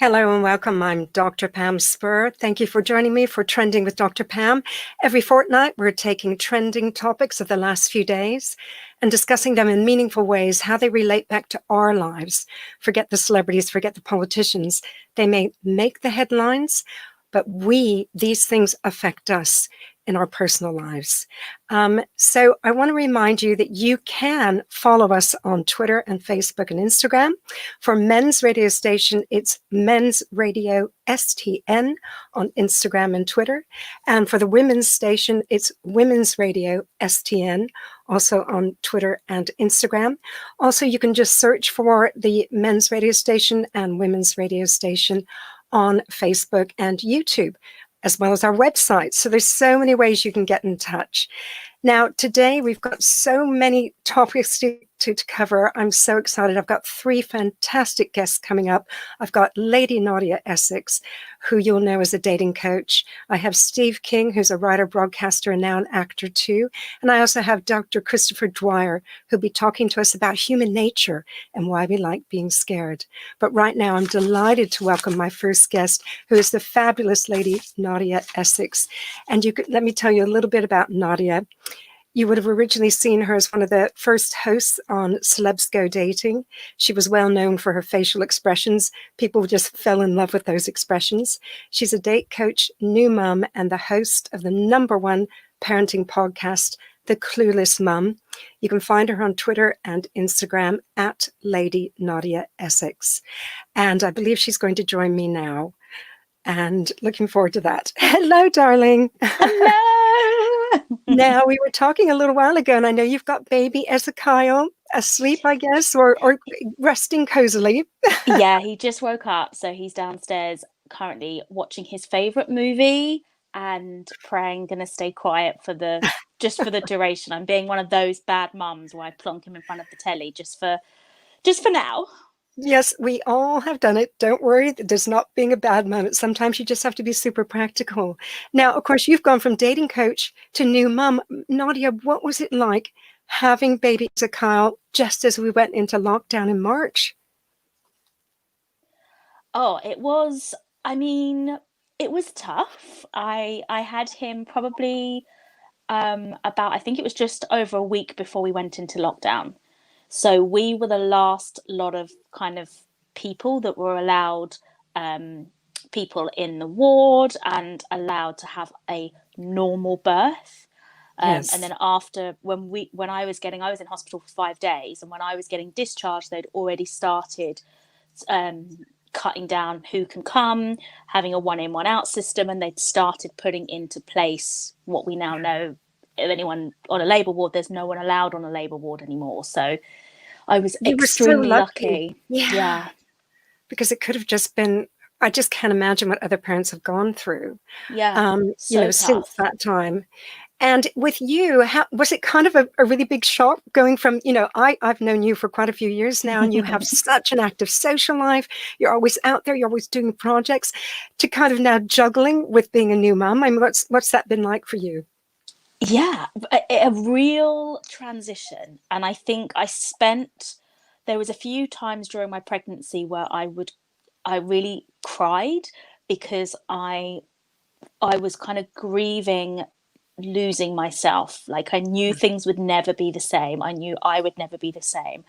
Hello and welcome. I'm Dr. Pam Spurr. Thank you for joining me for Trending with Dr. Pam. Every fortnight, we're taking trending topics of the last few days and discussing them in meaningful ways, how they relate back to our lives. Forget the celebrities, forget the politicians. They may make the headlines, but these things affect us in our personal lives. So I want to remind you that you can follow us on Twitter and Facebook and Instagram. For men's radio station, it's Men's Radio STN on Instagram and Twitter. And for the women's station, it's Women's Radio STN, also on Twitter and Instagram. Also, you can just search for the men's radio station and women's radio station on Facebook and YouTube, as well as our website. So there's so many ways you can get in touch. Now, today we've got so many topics to cover. I'm so excited. I've got three fantastic guests coming up. I've got Lady Nadia Essex, who you'll know as a dating coach. I have Steve King, who's a writer, broadcaster, and now an actor too. And I also have Dr. Christopher Dwyer, who'll be talking to us about human nature and why we like being scared. But right now, I'm delighted to welcome my first guest, who is the fabulous Lady Nadia Essex. And let me tell you a little bit about Nadia. You would have originally seen her as one of the first hosts on Celebs Go Dating. She was well known for her facial expressions. People just fell in love with those expressions. She's a date coach, new mum, and the host of the #1 parenting podcast, The Clueless Mum. You can find her on Twitter and Instagram at Lady Nadia Essex. And I believe she's going to join me now. And looking forward to that. Hello, darling. Hello. Now, we were talking a little while ago, and I know you've got baby Ezekiel asleep, I guess, or resting cozily. Yeah, he just woke up, so he's downstairs currently watching his favorite movie and praying gonna stay quiet for the duration. I'm being one of those bad mums where I plonk him in front of the telly just for now. Yes, we all have done it. Don't worry, there's not being a bad moment. Sometimes you just have to be super practical. Now, of course, you've gone from dating coach to new mum. Nadia, what was it like having baby Ezekiel just as we went into lockdown in March? Oh, it was, it was tough. I had him probably about, I think it was just over a week before we went into lockdown. So we were the last lot of kind of people that were allowed, people in the ward and allowed to have a normal birth. And Yes. then after, I was in hospital for 5 days, and when I was getting discharged, they'd already started cutting down who can come, having a one in, one out system, and they'd started putting into place what we now know. If anyone on a labour ward, there's no one allowed on a labour ward anymore. So I was You were so extremely lucky. lucky. Yeah. Because it could have just been, I just can't imagine what other parents have gone through, Yeah, so since tough. that time. And with you, was it kind of a really big shock going from, I've known you for quite a few years now, and you have such an active social life. You're always out there, you're always doing projects, to kind of now juggling with being a new mum. I mean, what's that been like for you? Yeah, a real transition. And I think there was a few times during my pregnancy where I really cried because I was kind of grieving losing myself. Like, I knew things would never be the same. I knew I would never be the same.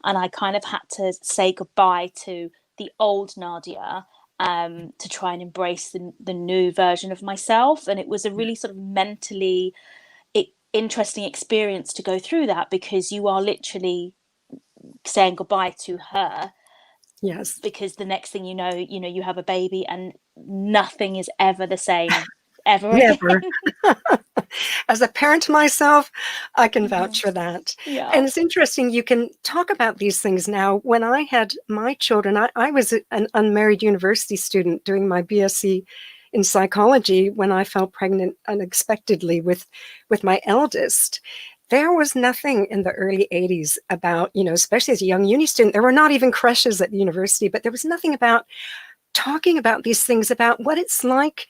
And I kind of had to say goodbye to the old Nadia, to try and embrace the new version of myself. And it was a really sort of mentally interesting experience to go through that, because you are literally saying goodbye to her, Yes. because the next thing you have a baby and nothing is ever the same ever Never. again. As a parent myself, I can Mhm. vouch for that. Yeah. And it's interesting, you can talk about these things now. When I had my children, I was an unmarried university student doing my BSc in psychology when I fell pregnant unexpectedly with my eldest. There was nothing in the early 80s about, especially as a young uni student, there were not even creches at the university, but there was nothing about talking about these things, about what it's like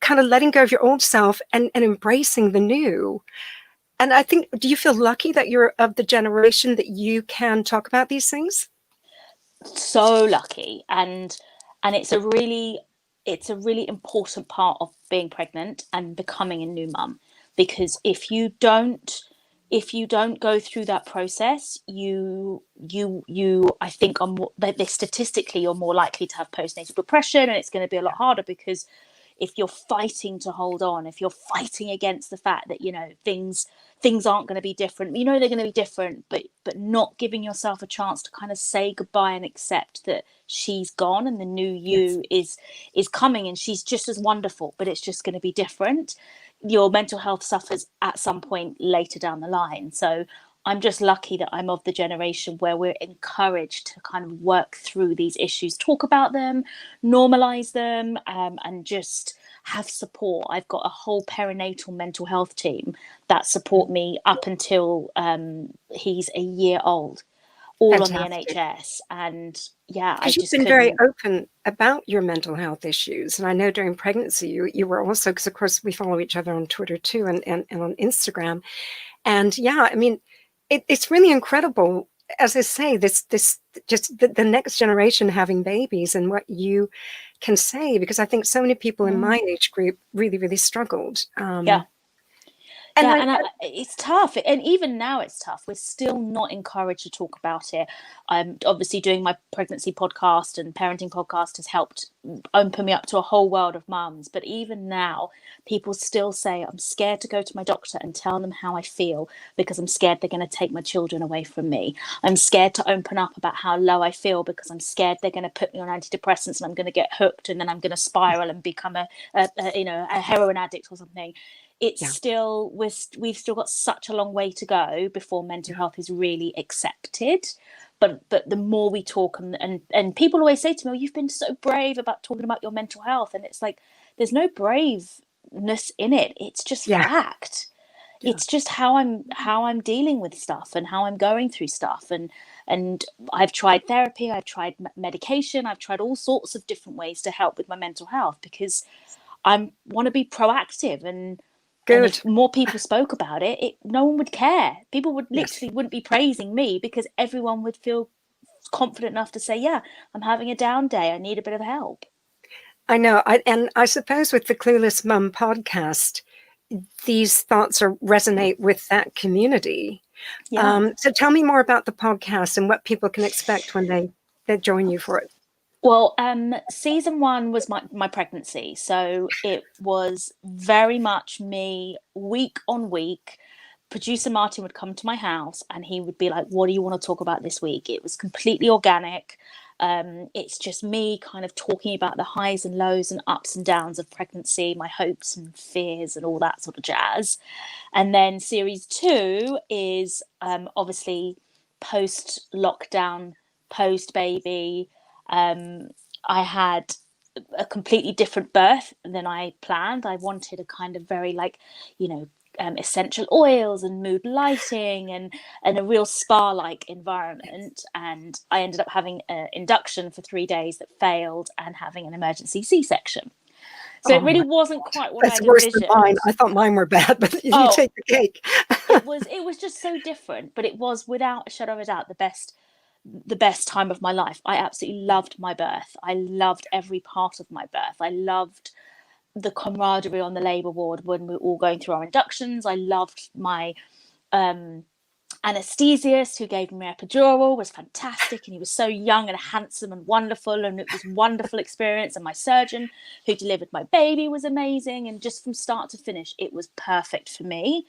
kind of letting go of your old self and embracing the new. And I think, do you feel lucky that you're of the generation that you can talk about these things? So lucky. And And it's a really important part of being pregnant and becoming a new mum, because if you don't go through that process, you I think are more, they statistically you're more likely to have postnatal depression, and it's going to be a lot harder, because if you're fighting to hold on, if you're fighting against the fact that, you know, things aren't going to be different, you know, they're going to be different, but not giving yourself a chance to kind of say goodbye and accept that she's gone and the new Yes. you is coming, and she's just as wonderful, but it's just going to be different. Your mental health suffers at some point later down the line. So I'm just lucky that I'm of the generation where we're encouraged to kind of work through these issues, talk about them, normalize them, and just have support. I've got a whole perinatal mental health team that support me up until he's a year old, all on the Fantastic. NHS. And yeah, I Because you've just been very couldn't. open about your mental health issues. And I know during pregnancy, you were also, because of course we follow each other on Twitter too, and on Instagram. And yeah, I mean, it's really incredible, as I say, this just the next generation having babies and what you can say, because I think so many people in my age group really, really struggled. Yeah. And Yeah, and it's tough, and even now it's tough. We're still not encouraged to talk about it. Obviously doing my pregnancy podcast and parenting podcast has helped open me up to a whole world of mums. But even now, people still say, I'm scared to go to my doctor and tell them how I feel, because I'm scared they're going to take my children away from me. I'm scared to open up about how low I feel, because I'm scared they're going to put me on antidepressants and I'm going to get hooked, and then I'm going to spiral and become a heroin addict or something. It's yeah, still, we've still got such a long way to go before mental health is really accepted. But the more we talk, and people always say to me, oh, you've been so brave about talking about your mental health, and it's like, there's no braveness in it. It's just yeah, fact. yeah. It's just how I'm dealing with stuff and how I'm going through stuff. And I've tried therapy, I've tried medication, I've tried all sorts of different ways to help with my mental health, because I want to be proactive. And Good. if more people spoke about it, no one would care. People would Yes. literally wouldn't be praising me, because everyone would feel confident enough to say, yeah, I'm having a down day, I need a bit of help. I know. And I suppose with the Clueless Mum podcast, these thoughts resonate with that community. Yeah. So tell me more about the podcast and what people can expect when they join you for it. Well, season one was my pregnancy. So it was very much me week on week. Producer Martin would come to my house and he would be like, what do you want to talk about this week? It was completely organic. It's just me kind of talking about the highs and lows and ups and downs of pregnancy, my hopes and fears and all that sort of jazz. And then series two is obviously post lockdown, post baby. I had a completely different birth than I planned. I wanted a kind of very like, you know, essential oils and mood lighting and a real spa-like environment. And I ended up having an induction for 3 days that failed and having an emergency C-section. So Oh it really my, wasn't quite what that's I'd worse than mine. envisioned. I thought mine were bad, but you Oh, take the cake. it was just so different, but it was without a shadow of a doubt the best time of my life. I absolutely loved my birth. I loved every part of my birth. I loved the camaraderie on the labour ward when we were all going through our inductions. I loved my anesthesiast who gave me epidural, was fantastic, and he was so young and handsome and wonderful, and it was a wonderful experience. And my surgeon who delivered my baby was amazing, and just from start to finish it was perfect for me.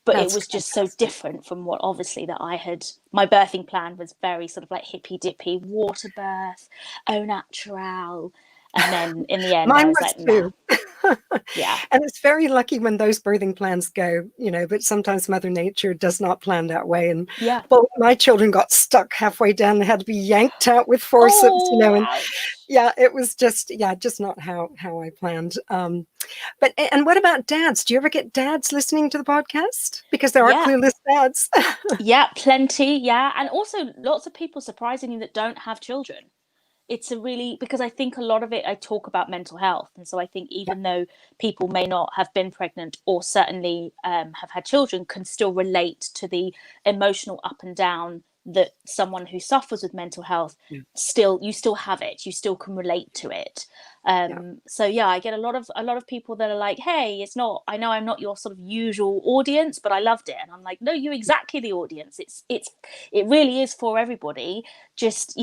But it That's was just so fantastic. different from what obviously that I had. My birthing plan was very sort of like hippy dippy water birth, au natural, and then in the end I Mine was was like, nah. too. Yeah. And it's very lucky when those birthing plans go, but sometimes Mother Nature does not plan that way. And Yeah. both my children got stuck halfway down and had to be yanked out with forceps, Oh, and ouch. yeah, it was just not how I planned. But and what about dads? Do you ever get dads listening to the podcast? Because there are Yeah. clueless dads. Yeah, plenty. Yeah. And also lots of people surprisingly that don't have children. It's a really, because I think a lot of it I talk about mental health, and so I think Yeah, even though people may not have been pregnant or certainly have had children, can still relate to the emotional up and down that someone who suffers with mental health Yeah. you still have it, you still can relate to it. Yeah. So yeah, I get a lot of people that are like, hey, it's not, I know I'm not your sort of usual audience, but I loved it. And I'm like, no, you're exactly the audience. It really is for everybody. Just,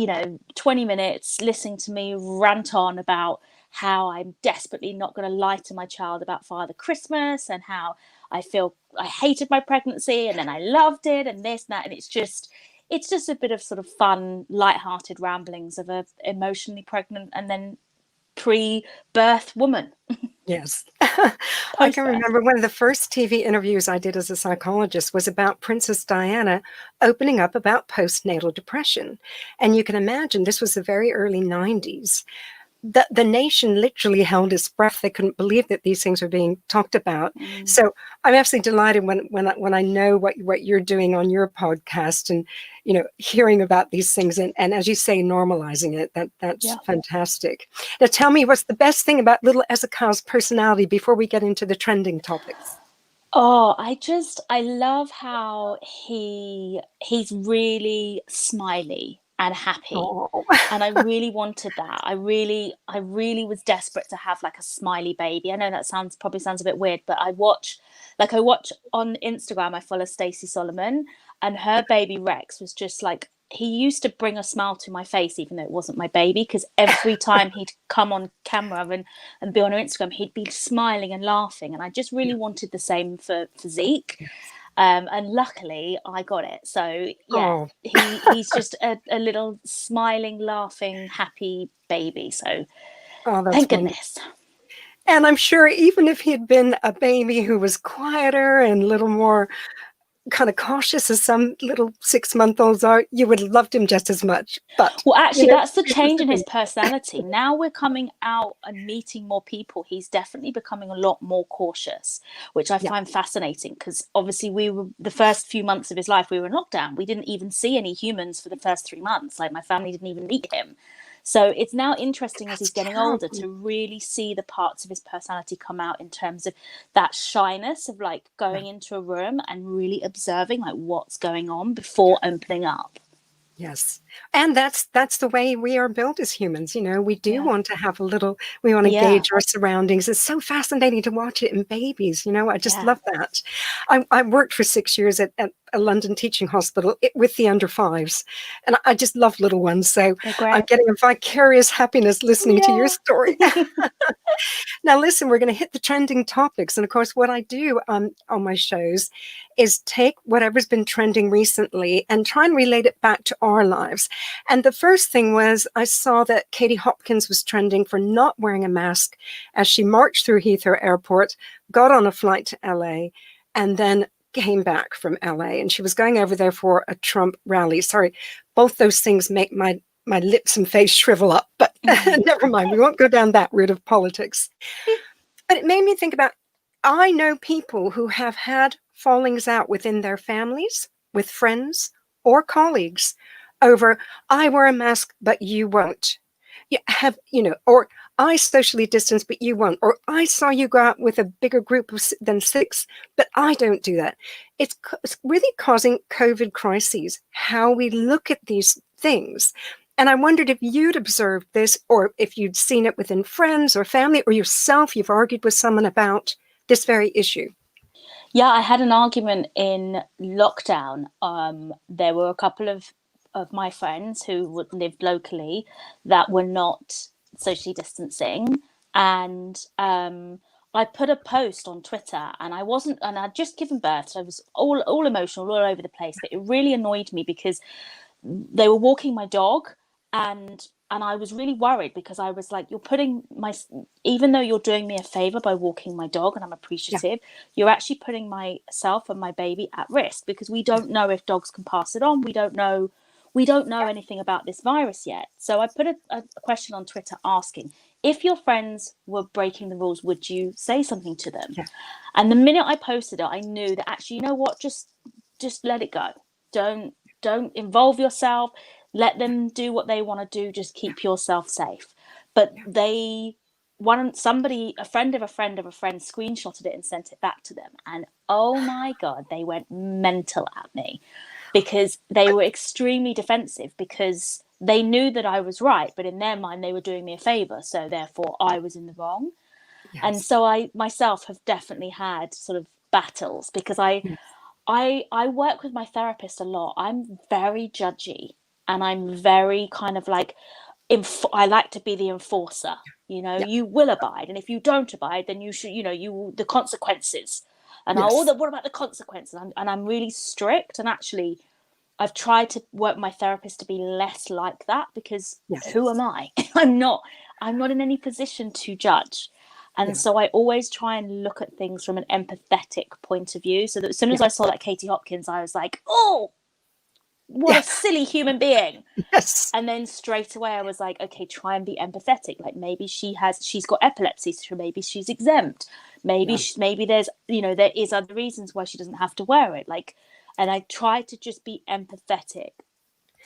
20 minutes listening to me rant on about how I'm desperately not going to lie to my child about Father Christmas, and how I feel I hated my pregnancy and then I loved it, and this and that. And it's just a bit of sort of fun, light-hearted ramblings of a emotionally pregnant and then pre-birth woman. Yes. I can Post-birth. remember one of the first TV interviews I did as a psychologist was about Princess Diana opening up about postnatal depression. And you can imagine this was the very early 90s. The nation literally held its breath. They couldn't believe that these things were being talked about. So I'm absolutely delighted when I know what you're doing on your podcast, and hearing about these things, and as you say, normalizing it. That's Yeah. fantastic. Now tell me, what's the best thing about little Ezekiel's personality before we get into the trending topics? Oh, I love how he's really smiley and happy. Oh, And I really wanted that. I really was desperate to have like a smiley baby. I know that probably sounds a bit weird, but I watch on Instagram, I follow Stacey Solomon, and her baby Rex was just like, he used to bring a smile to my face, even though it wasn't my baby, because every time he'd come on camera and be on her Instagram, he'd be smiling and laughing. And I just really wanted the same for Zeke. And luckily I got it. So yeah, oh, he's just a little smiling, laughing, happy baby. So oh, that's thank wonderful. goodness. And I'm sure even if he had been a baby who was quieter and a little more kind of cautious as some little 6-month-olds are, you would have loved him just as much. But, Well, actually, that's the this is change the in his thing. personality. Now we're coming out and meeting more people. He's definitely becoming a lot more cautious, which I Yeah, find fascinating, because obviously we were, the first few months of his life, we were in lockdown. We didn't even see any humans for the first 3 months. Like, my family didn't even meet him. So it's now interesting as that's he's getting older terrible. to really see the parts of his personality come out, in terms of that shyness of like Yeah. going into a room and really observing like what's going on before opening up. Yes. And that's the way we are built as humans. We do Yeah. want to have a little, we want to Yeah. gauge our surroundings. It's so fascinating to watch it in babies. I just Yeah. love that. I worked for 6 years at a London teaching hospital with the under fives, and I just love little ones. So They're I'm great. getting a vicarious happiness listening to your Yeah. story. Now, listen, we're going to hit the trending topics. And of course, what I do on my shows is take whatever's been trending recently and try and relate it back to our lives. And the first thing was, I saw that Katie Hopkins was trending for not wearing a mask as she marched through Heathrow Airport, got on a flight to LA, and then came back from LA. And she was going over there for a Trump rally. Sorry, both those things make my lips and face shrivel up, but never mind. We won't go down that route of politics. But it made me think about, I know people who have had fallings out within their families, with friends or colleagues over, I wear a mask, but you won't. Or I socially distance, but you won't. Or I saw you go out with a bigger group than 6, but I don't do that. It's really causing COVID crises, how we look at these things. And I wondered if you'd observed this, or if you'd seen it within friends or family, or yourself, you've argued with someone about this very issue. Yeah, I had an argument in lockdown. There were a couple of my friends who lived locally that were not socially distancing, and I put a post on Twitter, and I'd just given birth, so I was all emotional, all over the place. But it really annoyed me because they were walking my dog, and I was really worried, because I was like, you're putting my, even though you're doing me a favor by walking my dog and I'm Yeah, appreciative, you're actually putting myself and my baby at risk, because we don't know if dogs can pass it on. We don't know anything about this virus yet. So I put a question on Twitter asking, if your friends were breaking the rules, would you say something to them? yeah, And the minute I posted it, I knew that actually, you know what, just let it go. Don't involve yourself. Let them do what they want to do. Just keep yourself safe. But yeah. somebody, a friend of a friend of a friend, screenshotted it and sent it back to them. And oh my God, they went mental at me. because they were extremely defensive, because they knew that I was right, but in their mind they were doing me a favor, so therefore I was in the wrong. And Yes. so I myself have definitely had sort of battles, because Yes. I work with my therapist a lot. I'm very judgy, and I'm very kind of like, I like to be the enforcer. You know, Yeah. you will abide, and if you don't abide, then you should, you know, the consequences. And Yes. what about the consequences? And I'm really strict. And actually, I've tried to work my therapist to be less like that, because Yes. who am I? I'm not in any position to judge. And Yeah. so I always try and look at things from an empathetic point of view. So that as soon as Yeah. I saw that Katie Hopkins, I was like, oh, what Yeah. a silly human being. Yes. And then straight away I was like, okay, try and be empathetic. Like, maybe she's got epilepsy, so maybe she's exempt. Maybe Yeah. maybe there's, there is other reasons why she doesn't have to wear it. Like, and I try to just be empathetic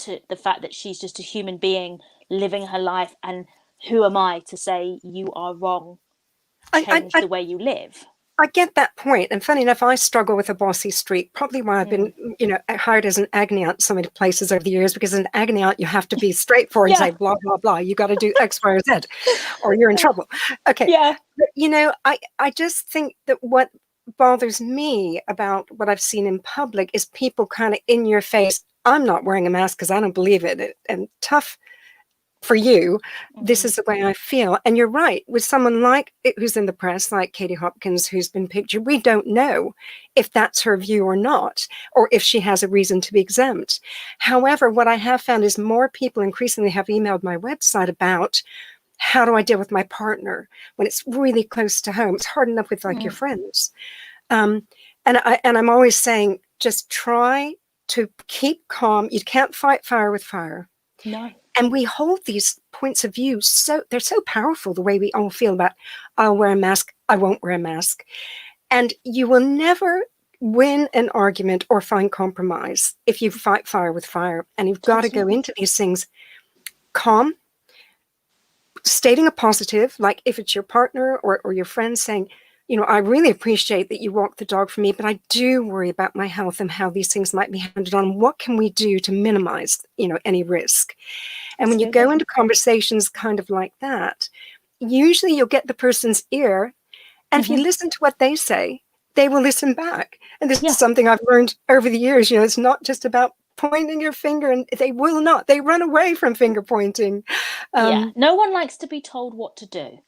to the fact that she's just a human being living her life, and who am I to say you are wrong, I, I, change I the way you live. I get that point. And funny enough, I struggle with a bossy streak, probably why I've been, Mm. hired as an agony aunt so many places over the years, because as an agony aunt, you have to be straightforward and Yeah. say, blah, blah, blah. You got to do X, Y, or Z, or you're in trouble. Okay. Yeah. But, I just think that what bothers me about what I've seen in public is people kind of in your face. I'm not wearing a mask because I don't believe it. And tough for you, this Mm-hmm. is the way I feel. And you're right, with someone like who's in the press, like Katie Hopkins, who's been pictured, we don't know if that's her view or not, or if she has a reason to be exempt. However, what I have found is more people increasingly have emailed my website about, how do I deal with my partner when it's really close to home? It's hard enough with like your Mm. friends. Um, and I'm always saying, just try to keep calm. You can't fight fire with fire. No. And we hold these points of view, so they're so powerful, the way we all feel about, I'll wear a mask, I won't wear a mask. And you will never win an argument or find compromise if you fight fire with fire. And you've got to Totally. go into these things calm, stating a positive, like if it's your partner or your friend, saying, I really appreciate that you walk the dog for me, but I do worry about my health and how these things might be handled on. What can we do to minimize, any risk? And when you go Absolutely. into conversations kind of like that, usually you'll get the person's ear. And if you Mm-hmm. listen to what they say, they will listen back. And this is Yeah. something I've learned over the years. It's not just about pointing your finger, and they will not. They run away from finger pointing. Yeah. Um, No one likes to be told what to do.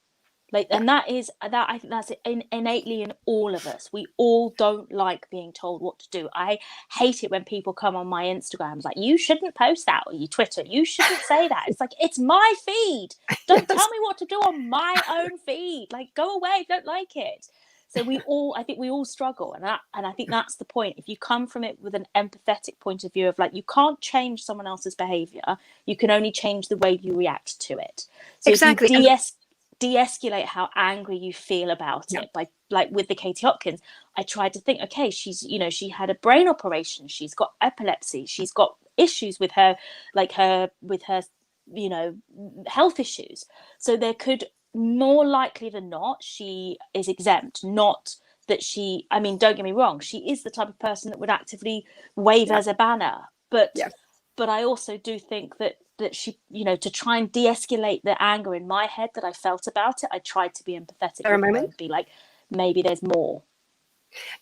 Like, yeah, and that is that, I think that's innately in all of us. We all don't like being told what to do. I hate it when people come on my Instagrams like, you shouldn't post that, or you Twitter, you shouldn't say that. It's like, it's my feed. Don't yes, tell me what to do on my own feed. Like, go away if you don't like it. So I think we all struggle, and I think that's the point. If you come from it with an empathetic point of view of like, you can't change someone else's behavior, you can only change the way you react to it. So if you exactly. And de-escalate how angry you feel about yeah, it, by, like with the Katie Hopkins, I tried to think, okay, she had a brain operation, she's got epilepsy, she's got issues with her, health issues. So there could, more likely than not, she is exempt. Not that I mean, don't get me wrong, she is the type of person that would actively wave yeah, as a banner, but yeah. I also do think that she, to try and de-escalate the anger in my head that I felt about it, I tried to be empathetic There a with her moment. and be like, maybe there's more.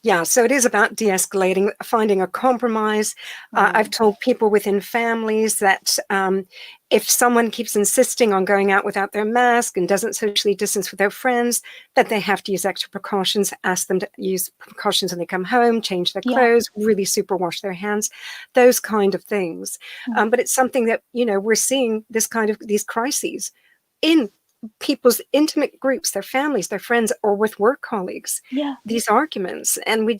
Yeah, so it is about de-escalating, finding a compromise. I've Mm. told people within families that if someone keeps insisting on going out without their mask and doesn't socially distance with their friends, that they have to use extra precautions, ask them to use precautions when they come home, change their Yeah. clothes, really super wash their hands, those kind of things. Mm. But it's something that, we're seeing these crises in people's intimate groups, their families, their friends, or with work colleagues, Yeah. these arguments. And we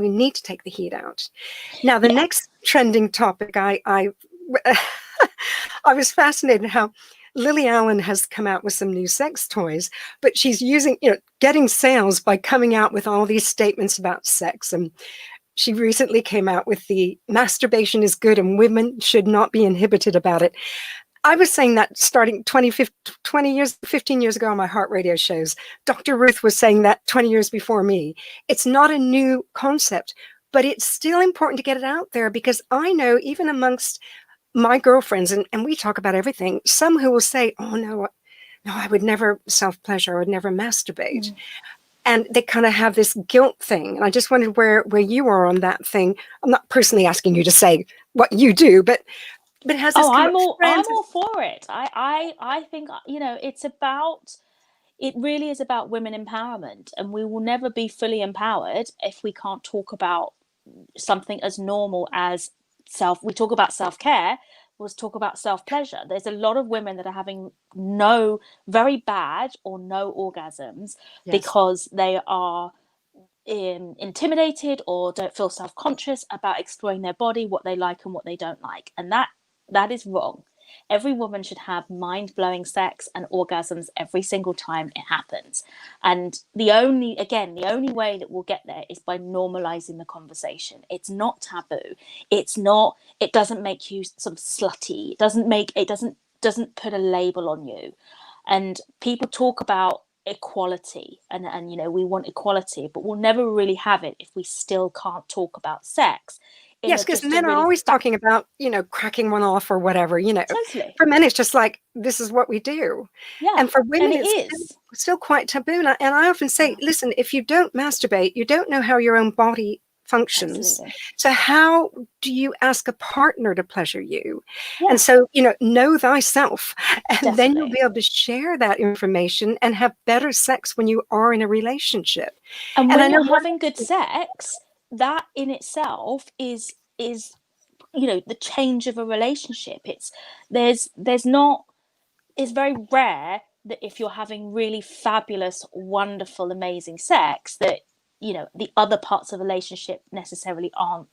need to take the heat out. Now, the Yeah. next trending topic, I I was fascinated how Lily Allen has come out with some new sex toys, but she's using, getting sales by coming out with all these statements about sex. And she recently came out with the masturbation is good and women should not be inhibited about it. I was saying that starting 15 years ago on my heart radio shows. Dr. Ruth was saying that 20 years before me. It's not a new concept, but it's still important to get it out there, because I know even amongst my girlfriends, and we talk about everything, some who will say, oh no, I would never self-pleasure, I would never masturbate. Mm. And they kind of have this guilt thing. And I just wondered where you are on that thing. I'm not personally asking you to say what you do, but it has this Oh, come up I'm trend. all for it. I think, it really is about women empowerment, and we will never be fully empowered if we can't talk about something as normal as we talk about self-care. Let's talk about self-pleasure. There's a lot of women that are having very bad or no orgasms Yes. because they are intimidated or don't feel self-conscious about exploring their body, what they like and what they don't like, and that is wrong. Every woman should have mind-blowing sex and orgasms every single time it happens. And the only way that we'll get there is by normalizing the conversation. It's not taboo. It doesn't make you sort of slutty. It doesn't put a label on you. And people talk about equality, and we want equality, but we'll never really have it if we still can't talk about sex in Yes, because just a men are really always talking about, cracking one off or whatever, totally. For men, it's just like, this is what we do. Yeah, And for and women, it it's is. still quite taboo. And I often say, Yeah, listen, if you don't masturbate, you don't know how your own body functions. absolutely. So how do you ask a partner to pleasure you? And Yeah, so, know thyself. And then you'll definitely. be able to share that information and have better sex when you are in a relationship. And And I when know you're one, having good sex, that in itself is the change of a relationship. There's not It's very rare that if you're having really fabulous, wonderful, amazing sex, that the other parts of the relationship necessarily aren't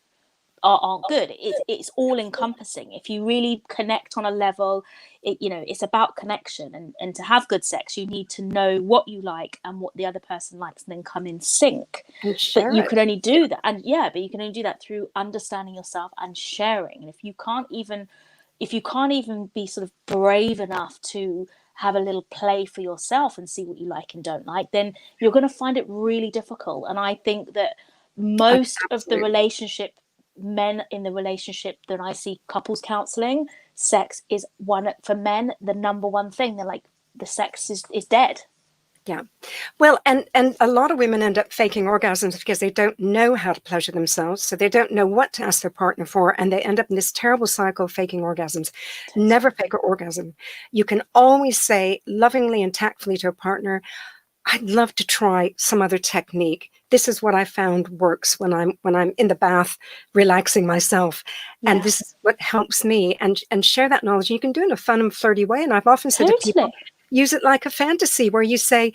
good. It's all encompassing. If you really connect on a level, it's about connection. And to have good sex, you need to know what you like and what the other person likes, and then come in sync. and But share you it. can only do that, and yeah, but you can only do that through understanding yourself and sharing. And if you can't even be sort of brave enough to have a little play for yourself and see what you like and don't like, then you're going to find it really difficult. And I think that most of the Absolutely. men in the relationship that I see couples counseling, sex is one for men, the number one thing. They're like, the sex is dead. Yeah. Well, and a lot of women end up faking orgasms because they don't know how to pleasure themselves. So they don't know what to ask their partner for. And they end up in this terrible cycle of faking orgasms. Never Totally. fake an orgasm. You can always say lovingly and tactfully to a partner, I'd love to try some other technique. This is what I found works when I'm in the bath relaxing myself. And Yeah, this is what helps me, and share that knowledge. You can do it in a fun and flirty way. And I've often said to people, totally. use it like a fantasy where you say,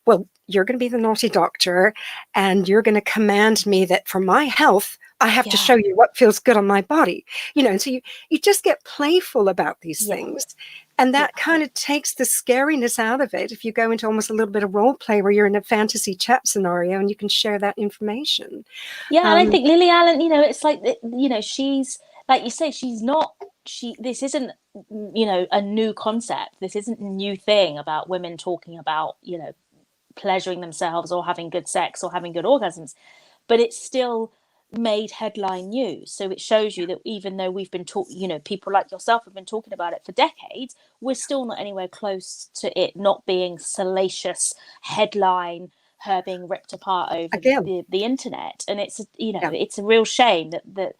well, you're going to be the naughty doctor and you're going to command me that for my health, I have to Yeah, show you what feels good on my body. And so you just get playful about these yeah, things. And yeah. that kind of takes the scariness out of it. If you go into almost a little bit of role play where you're in a fantasy chat scenario and you can share that information. Yeah, and I Um, think Lily Allen, it's like, she's, like you say, she's not, this isn't, a new concept. This isn't a new thing about women talking about, pleasuring themselves or having good sex or having good orgasms, but it's still made headline news. So it shows you that even though we've been talking, people like yourself have been talking about it for decades, we're still not anywhere close to it not being salacious headline, her being ripped apart over again, the internet. And it's yeah, it's a real shame that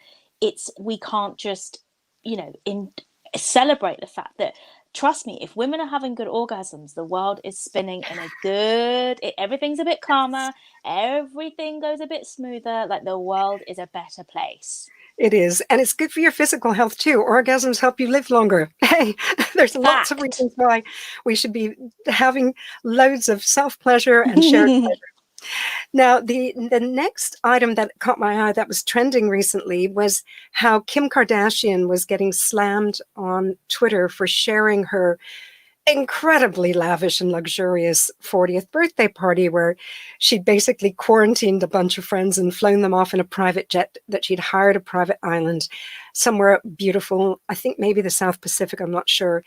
we can't just in celebrate the fact that, trust me, if women are having good orgasms, the world is spinning in a everything's a bit calmer, everything goes a bit smoother, like the world is a better place. it is. And it's good for your physical health too. Orgasms help you live longer. Hey, there's lots of Fact. reasons why we should be having loads of self-pleasure and shared. Now, the next item that caught my eye that was trending recently was how Kim Kardashian was getting slammed on Twitter for sharing her incredibly lavish and luxurious 40th birthday party, where she'd basically quarantined a bunch of friends and flown them off in a private jet, that she'd hired a private island somewhere beautiful, I think maybe the South Pacific, I'm not sure,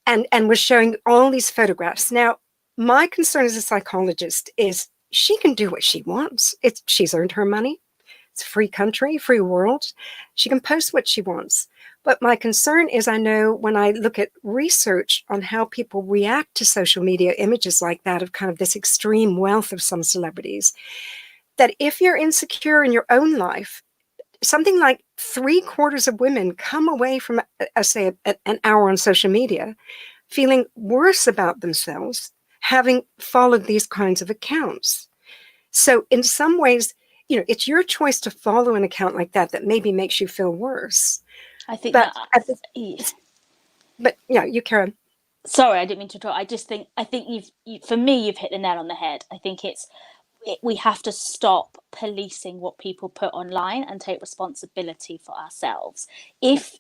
and was showing all these photographs. Now, my concern as a psychologist is she can do what she wants. She's earned her money. It's a free country, free world. She can post what she wants. But my concern is, I know when I look at research on how people react to social media images like that, of kind of this extreme wealth of some celebrities, that if you're insecure in your own life, something like 3/4 of women come away from, say, an hour on social media feeling worse about themselves, having followed these kinds of accounts. So in some ways, it's your choice to follow an account like that maybe makes you feel worse. I think But that. but yeah, you Karen. Sorry, I didn't mean to talk. I think for me, you've hit the nail on the head. I think we have to stop policing what people put online and take responsibility for ourselves. If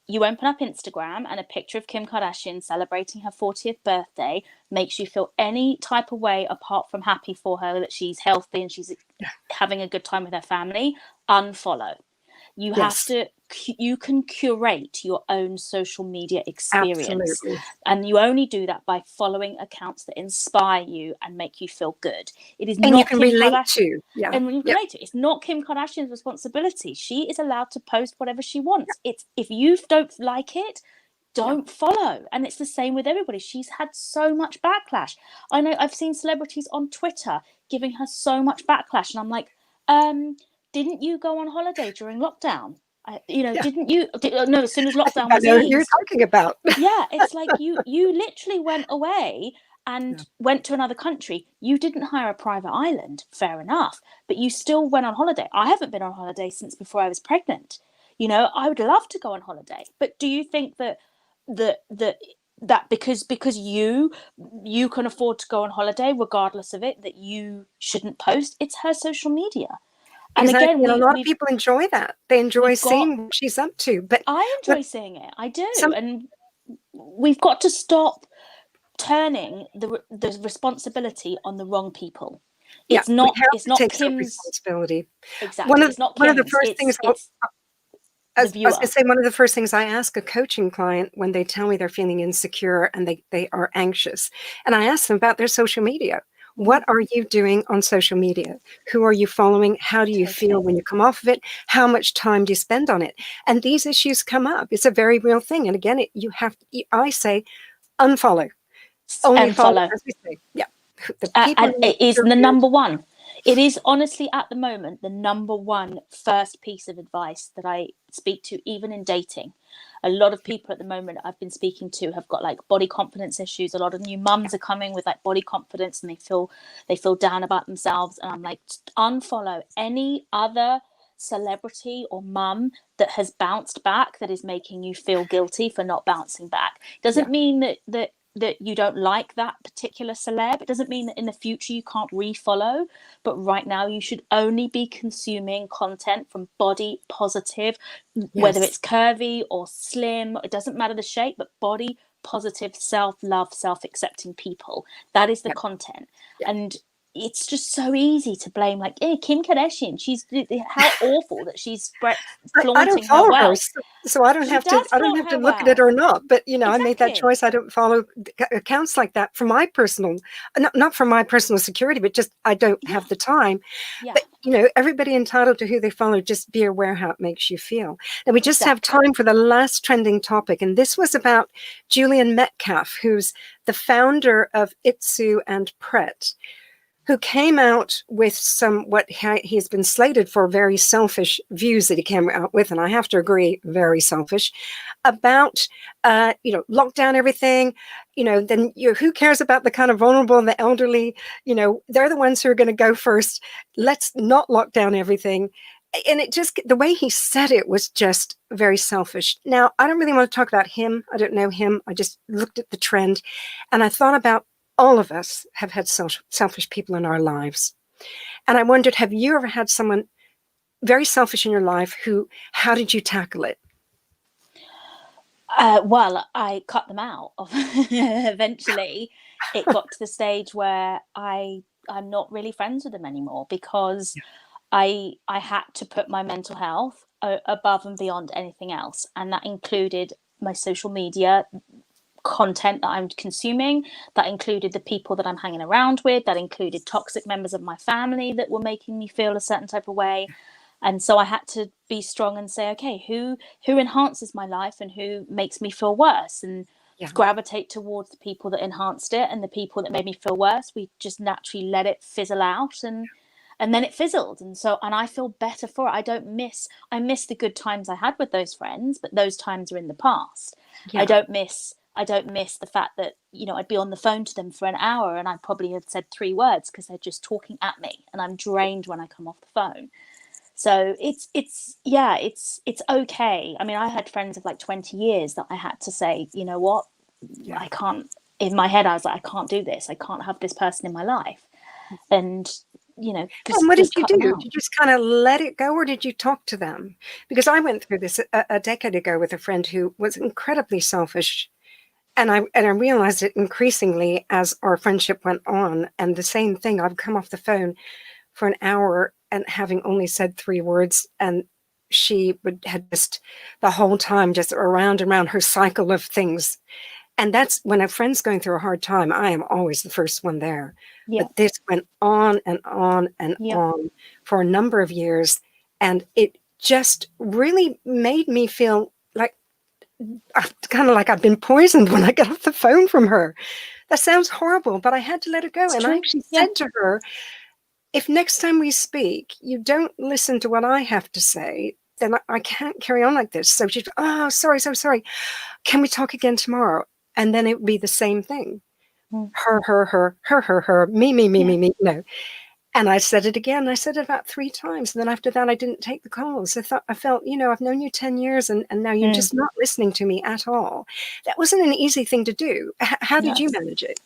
you open up Instagram and a picture of Kim Kardashian celebrating her 40th birthday makes you feel any type of way apart from happy for her that she's healthy and she's having a good time with her family, unfollow. You can curate your own social media experience. Absolutely. And you only do that by following accounts that inspire you and make you feel good. It is and not you can Kim relate Kardashian. to. And when you relate to it, it's not Kim Kardashian's responsibility. She is allowed to post whatever she wants. It's if you don't like it, don't follow. And it's the same with everybody. She's had so much backlash. I know I've seen celebrities on Twitter giving her so much backlash, and I'm like, didn't you go on holiday during lockdown? Didn't you? No, as soon as lockdown was I know who you're eased. talking about. Yeah, it's like you literally went away and went to another country. You didn't hire a private island, fair enough, but you still went on holiday. I haven't been on holiday since before I was pregnant. I would love to go on holiday, but do you think that because you can afford to go on holiday regardless of it, that you shouldn't post? It's her social media. And Exactly. again, And a lot of people enjoy that. They enjoy seeing what she's up to. But I enjoy seeing it. I do. And we've got to stop turning the responsibility on the wrong people. It's not Kim's responsibility. Exactly. It's not Kim's. One of the first things I was going to say, one of the first things I ask a coaching client when they tell me they're feeling insecure and they are anxious, and I ask them about their social media. What are you doing on social media? Who are you following? How do you feel when you come off of it? How much time do you spend on it? And these issues come up. It's a very real thing. And again, I say unfollow. Only follow, as we say. Yeah. And it is the number one. It is honestly at the moment the number one first piece of advice that I speak to, even in dating. A lot of people at the moment I've been speaking to have got like body confidence issues. A lot of new mums are coming with like body confidence and they feel down about themselves. And I'm like, unfollow any other celebrity or mum that has bounced back that is making you feel guilty for not bouncing back. Doesn't mean that you don't like that particular celeb. It doesn't mean that in the future you can't refollow, but right now you should only be consuming content from body positive, whether it's curvy or slim. It doesn't matter the shape, but body positive, self-love, self-accepting people. That is the content. And it's just so easy to blame, like, hey, Kim Kardashian, how awful that she's flaunting her wealth. So I don't have to look at it or not. But I made that choice. I don't follow accounts like that for my personal, not for my personal security, but just I don't have the time. But everybody entitled to who they follow. Just be aware how it makes you feel. And we just have time for the last trending topic, and this was about Julian Metcalf, who's the founder of Itsu and Pret, who came out with he's been slated for very selfish views that he came out with, and I have to agree, very selfish, about, lock down everything, then who cares about the kind of vulnerable and the elderly, they're the ones who are going to go first. Let's not lock down everything. And the way he said it was just very selfish. Now, I don't really want to talk about him. I don't know him. I just looked at the trend and I thought about all of us have had selfish people in our lives. And I wondered, have you ever had someone very selfish in your life how did you tackle it? Well, I cut them out. Eventually, it got to the stage where I'm not really friends with them anymore because I had to put my mental health above and beyond anything else. And that included my social media content that I'm consuming. That included the people that I'm hanging around with. That included toxic members of my family that were making me feel a certain type of way. And so I had to be strong and say, okay, who enhances my life and who makes me feel worse, and Yeah. gravitate towards the people that enhanced it, and the people that made me feel worse, we just naturally let it fizzle out, and then it fizzled. And I feel better for it. I miss the good times I had with those friends, but those times are in the past. Yeah. I don't miss the fact that, you know, I'd be on the phone to them for an hour and I probably had said 3 words because they're just talking at me, and I'm drained when I come off the phone. So it's okay. I mean, I had friends of like 20 years that I had to say, you know what, Yeah. I can't. In my head, I was like, I can't do this. I can't have this person in my life, and you know, And what did just you cut do? them Did out. you just kind of let it go, or did you talk to them? Because I went through this a decade ago with a friend who was incredibly selfish, and I realized it increasingly as our friendship went on. And the same thing, I've come off the phone for an hour and having only said 3 words, and she had just the whole time just around and around her cycle of things. And that's when a friend's going through a hard time, I am always the first one there. Yeah, But this went on and on and yeah, on for a number of years. And it just really made me feel like kind of like I've been poisoned when I get off the phone from her. That sounds horrible, but I had to let it go. it's And I true. actually Yeah, said to her, if next time we speak, you don't listen to what I have to say, then I can't carry on like this. So she's, oh, sorry, so sorry. Can we talk again tomorrow? And then it would be the same thing. mm, Her, me, yeah. no. And I said it again. I said it about 3 times. And then after that, I didn't take the calls. I felt, you know, I've known you 10 years and now you're Mm. just not listening to me at all. That wasn't an easy thing to do. How did No. you manage it?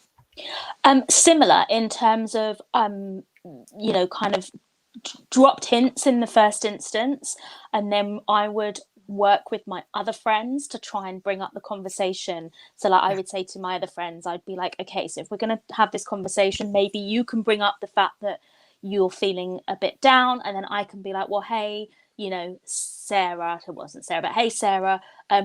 Similar in terms of you know, kind of dropped hints in the first instance, and then I would work with my other friends to try and bring up the conversation. So like I Yeah. would say to my other friends, I'd be like, okay, so if we're going to have this conversation, maybe you can bring up the fact that you're feeling a bit down, and then I can be like, well, hey, you know, Sarah, it wasn't Sarah, but hey, Sarah,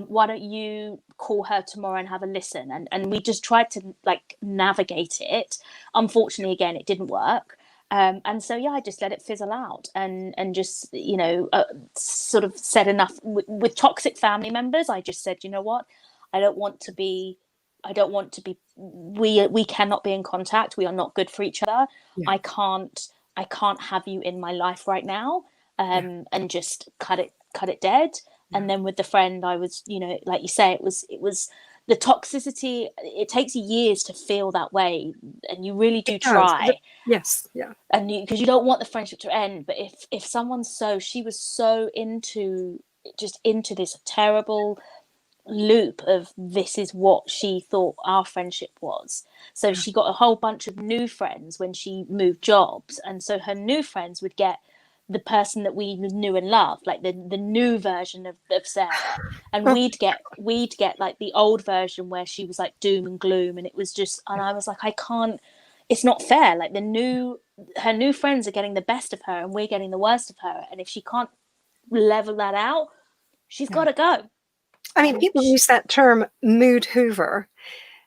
why don't you call her tomorrow and have a listen? And we just tried to like navigate it. Unfortunately, again, it didn't work. And so yeah, I just let it fizzle out, and just, you know, sort of said enough with toxic family members. I just said, you know what, I don't want to be, we cannot be in contact. We are not good for each other. Yeah. I can't have you in my life right now. Yeah. And just cut it dead. Yeah. And then with the friend, I was, you know, like you say, it was the toxicity. It takes years to feel that way, and you really do It does. try. Yes. Yeah. And because you don't want the friendship to end. But if someone's she was so into this terrible loop of this is what she thought our friendship was. So Yeah. she got a whole bunch of new friends when she moved jobs, and so her new friends would get the person that we knew and loved, like the new version of Sarah, and Oh, we'd get like the old version where she was like doom and gloom, and it was just, and I was like, I can't, it's not fair. Like her new friends are getting the best of her and we're getting the worst of her, and if she can't level that out, she's got yeah. to go. I mean, And people use that term mood hoover,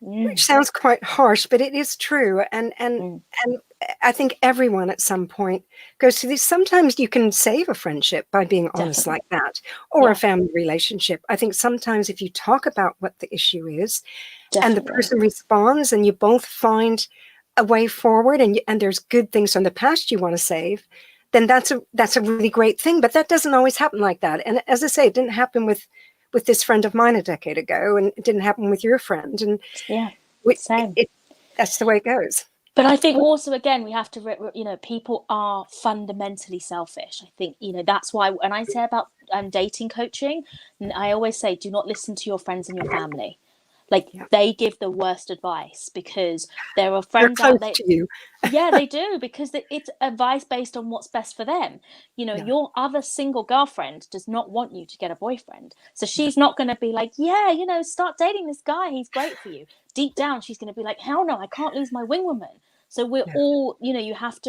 which mm, sounds quite harsh, but it is true. mm, And I think everyone at some point goes through this. Sometimes you can save a friendship by being honest definitely. like that, or a Yeah, family relationship. I think sometimes if you talk about what the issue is and the definitely. person responds and you both find a way forward, and there's good things from the past you want to save, then that's a really great thing. But that doesn't always happen like that. And as I say, it didn't happen with this friend of mine a decade ago, and it didn't happen with your friend. And Yeah, we, same. that's the way it goes. But I think also, again, we have to, you know, people are fundamentally selfish. I think, you know, that's why when I say about dating coaching, I always say, do not listen to your friends and your family. Like, Yeah, they give the worst advice, because there are they're friends close out there. to you. Yeah, they do, because it's advice based on what's best for them. You know, Yeah, your other single girlfriend does not want you to get a boyfriend. So yeah, she's not going to be like, yeah, you know, start dating this guy. He's great for you. Deep down, she's going to be like, hell no, I can't lose my wing woman. So we're yeah, all, you know, you have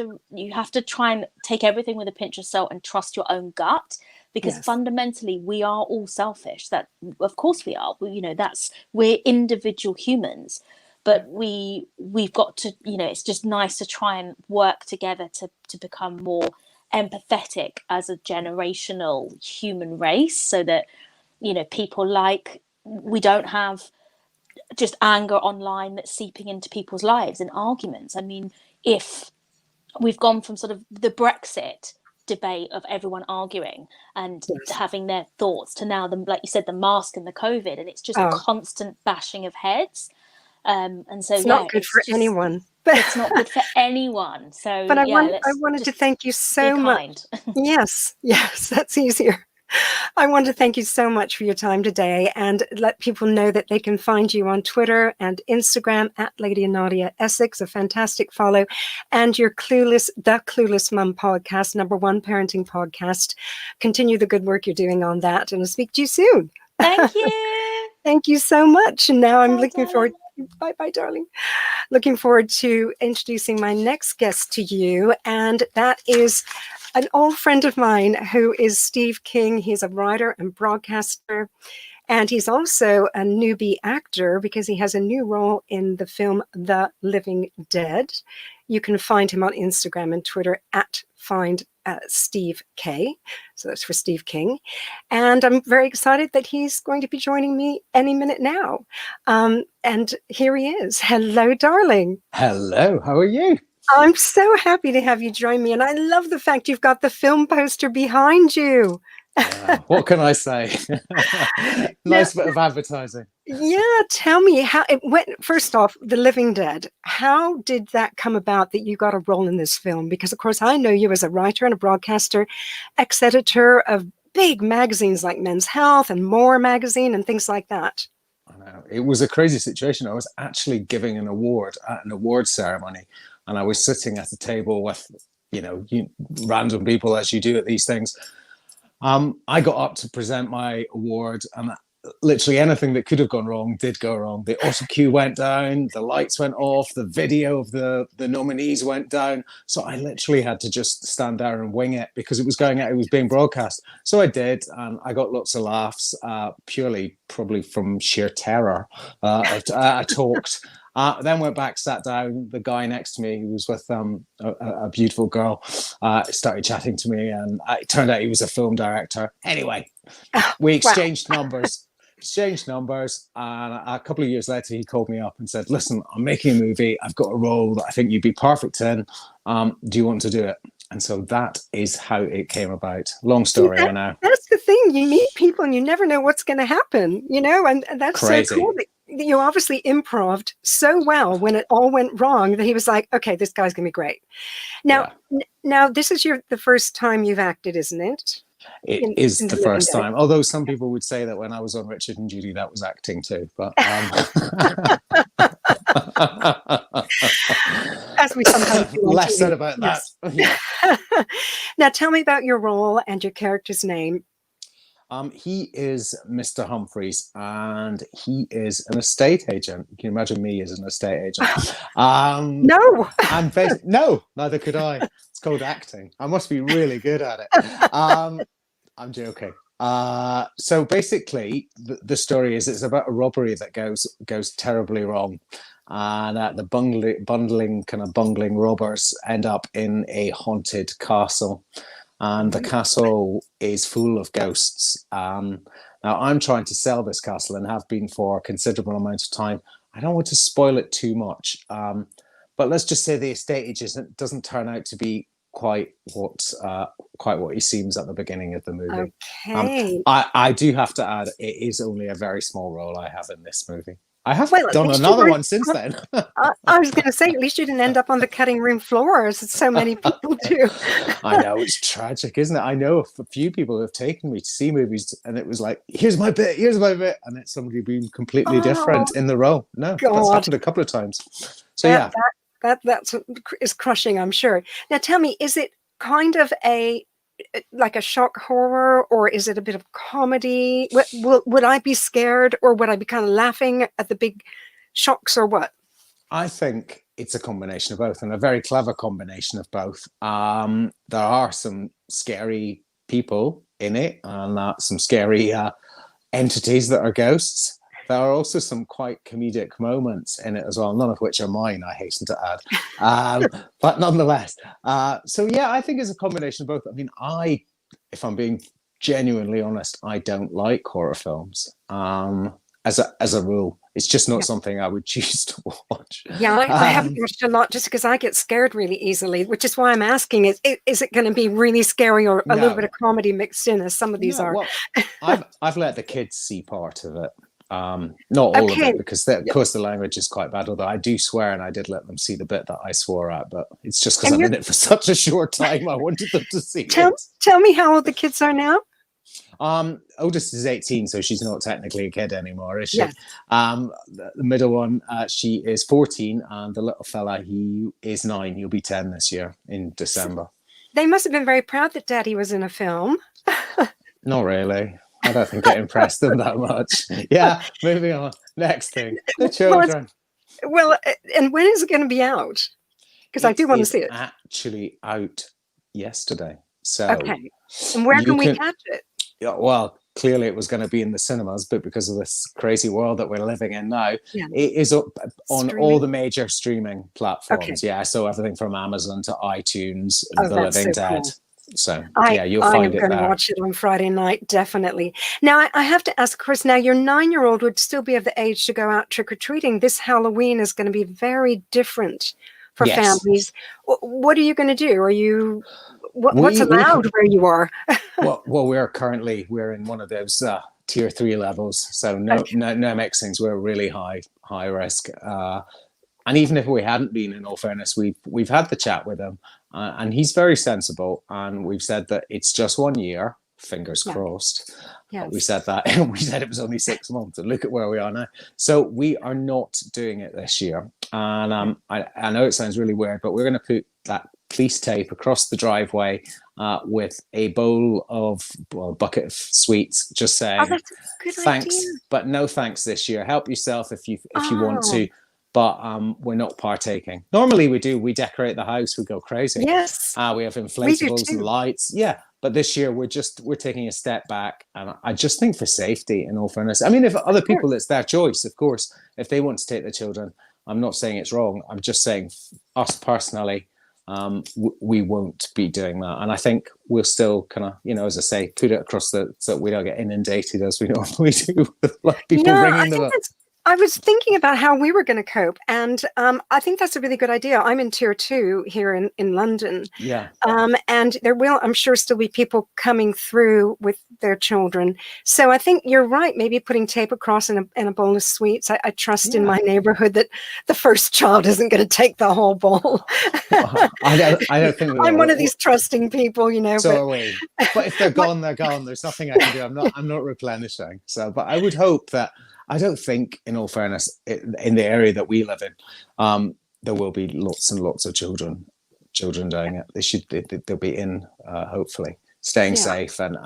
to try and take everything with a pinch of salt and trust your own gut, because Yes. fundamentally we are all selfish. That, of course we are. We're individual humans, but we've got to, it's just nice to try and work together to become more empathetic as a generational human race, so that people, like, we don't have just anger online that's seeping into people's lives and arguments. I mean, if we've gone from sort of the Brexit debate of everyone arguing and Yes. having their thoughts to now, like you said, the mask and the COVID, and it's just Oh, constant bashing of heads. And so, it's not yeah, good for anyone. But it's not good for anyone. So, but yeah, I let's wanted to just thank you be so much. kind. Yes, yes, that's easier. I want to thank you so much for your time today, and let people know that they can find you on Twitter and Instagram at Lady Nadia Essex, a fantastic follow, and your The Clueless Mum podcast, #1 parenting podcast. Continue the good work you're doing on that, and I'll speak to you soon. Thank you. Thank you so much. And now I'm Bye, looking forward. darling. Bye bye, darling. Looking forward to introducing my next guest to you, and that is an old friend of mine who is Steve King. He's a writer and broadcaster, and he's also a newbie actor because he has a new role in the film The Living Dead. You can find him on Instagram and Twitter at find Steve K. So that's for Steve King. And I'm very excited that he's going to be joining me any minute now. And here he is. Hello, darling. Hello, how are you? I'm so happy to have you join me. And I love the fact you've got the film poster behind you. Yeah, what can I say? Nice bit of advertising. Yeah, tell me how it went. First off, The Living Dead. How did that come about that you got a role in this film? Because, of course, I know you as a writer and a broadcaster, ex-editor of big magazines like Men's Health and More magazine and things like that. I know. It was a crazy situation. I was actually giving an award at an award ceremony, and I was sitting at a table with, random people, as you do at these things. I got up to present my award, and literally anything that could have gone wrong did go wrong. The auto cue went down, the lights went off, the video of the nominees went down. So I literally had to just stand there and wing it because it was going out, it was being broadcast. So I did, and I got lots of laughs, purely probably from sheer terror. I talked. Then went back, sat down. The guy next to me, who was with a beautiful girl, started chatting to me, and it turned out he was a film director. Anyway, we exchanged numbers. And a couple of years later he called me up and said, listen, I'm making a movie, I've got a role that I think you'd be perfect in, do you want to do it? And so that is how it came about. Long story. I know, that's the thing, you meet people and you never know what's going to happen, and that's crazy. So cool that you obviously improv'd so well when it all went wrong that he was like, okay, this guy's gonna be great. Now this is the first time you've acted, isn't it? It is the first time, although some people would say that when I was on Richard and Judy, that was acting too. But as we sometimes do. Less said about that. Yeah. Now, tell me about your role and your character's name. He is Mr. Humphreys, and he is an estate agent. You can imagine me as an estate agent. No. No, neither could I. It's called acting. I must be really good at it. I'm joking. So basically, the story is it's about a robbery that goes terribly wrong, and the bungling robbers end up in a haunted castle. And the castle is full of ghosts. Now, I'm trying to sell this castle and have been for a considerable amount of time. I don't want to spoil it too much, but let's just say the estate agent doesn't turn out to be quite what he seems at the beginning of the movie. Okay. I do have to add, it is only a very small role I have in this movie. I have done another one since then. I was going to say, at least you didn't end up on the cutting room floor, as so many people do. I know, it's tragic, isn't it? I know a few people who have taken me to see movies, and it was like, here's my bit, and it's somebody being completely different in the role. No, that's happened a couple of times. So that is crushing, I'm sure. Now, tell me, is it kind of like a shock horror, or is it a bit of comedy? Would I be scared, or would I be kind of laughing at the big shocks, or what? I think it's a combination of both, and a very clever combination of both. There are some scary people in it, and some scary entities that are ghosts. There are also some quite comedic moments in it as well, none of which are mine, I hasten to add. But nonetheless, so yeah, I think it's a combination of both. I mean, if I'm being genuinely honest, I don't like horror films. As a rule, it's just not something I would choose to watch. Yeah, I haven't watched a lot just because I get scared really easily, which is why I'm asking, is it going to be really scary or a little bit of comedy mixed in, as some of these are? Well, I've let the kids see part of it. Not all of it, because of course the language is quite bad, although I do swear, and I did let them see the bit that I swore at, but it's just because I'm in it for such a short time. I wanted them to see it. Tell me how old the kids are now. Oldest is 18, so she's not technically a kid anymore, is she? Yes. The middle one, she is 14, and the little fella, he is 9. He'll be 10 this year in December. They must have been very proud that Daddy was in a film. Not really. I don't think it impressed them that much. Yeah, moving on. Next thing, the children. Well, and when is it going to be out? Because I do want to see it. Actually out yesterday. So okay. And where can we catch it? Yeah, well, clearly it was going to be in the cinemas, but because of this crazy world that we're living in now, it is up on all the major streaming platforms. Okay. Yeah, so everything from Amazon to iTunes, The Living Dead. Cool. So you'll find it there. I'm going to watch it on Friday night, definitely. Now, I have to ask, Chris, now your 9-year-old would still be of the age to go out trick-or-treating. This Halloween is going to be very different for families. What are you going to do? Are you... What's allowed where you are? well, we're in one of those tier 3 levels, so no mixings. We're really high risk. And even if we hadn't been, in all fairness, we've had the chat with him, and he's very sensible. And we've said that it's just 1 year, fingers crossed. Yes. We said that, and we said it was only 6 months, and look at where we are now. So we are not doing it this year. And I know it sounds really weird, but we're going to put that police tape across the driveway with a bucket of sweets, just saying that's a good thanks, idea. But no thanks this year. Help yourself if you want to, but we're not partaking. Normally we do. We decorate the house. We go crazy. Yes. We have inflatables and lights. Yeah. But this year we're taking a step back, and I just think for safety, in all fairness. I mean, if other people, it's their choice, of course. If they want to take their children, I'm not saying it's wrong. I'm just saying, us personally, we won't be doing that, and I think we'll still kind of, as I say, put it across so that we don't get inundated as we normally do with people ringing them up. I was thinking about how we were going to cope, and I think that's a really good idea. I'm in tier 2 here in London. Yeah. And there will, I'm sure, still be people coming through with their children. So I think you're right. Maybe putting tape across and a bowl of sweets. I trust in my neighborhood that the first child isn't going to take the whole bowl. I don't think I'm one of these trusting people, So are we. But if they're gone, they're gone. There's nothing I can do. I'm not replenishing. So, but I would hope that. I don't think, in all fairness, in the area that we live in, there will be lots and lots of children doing it. They'll be in, hopefully, staying safe and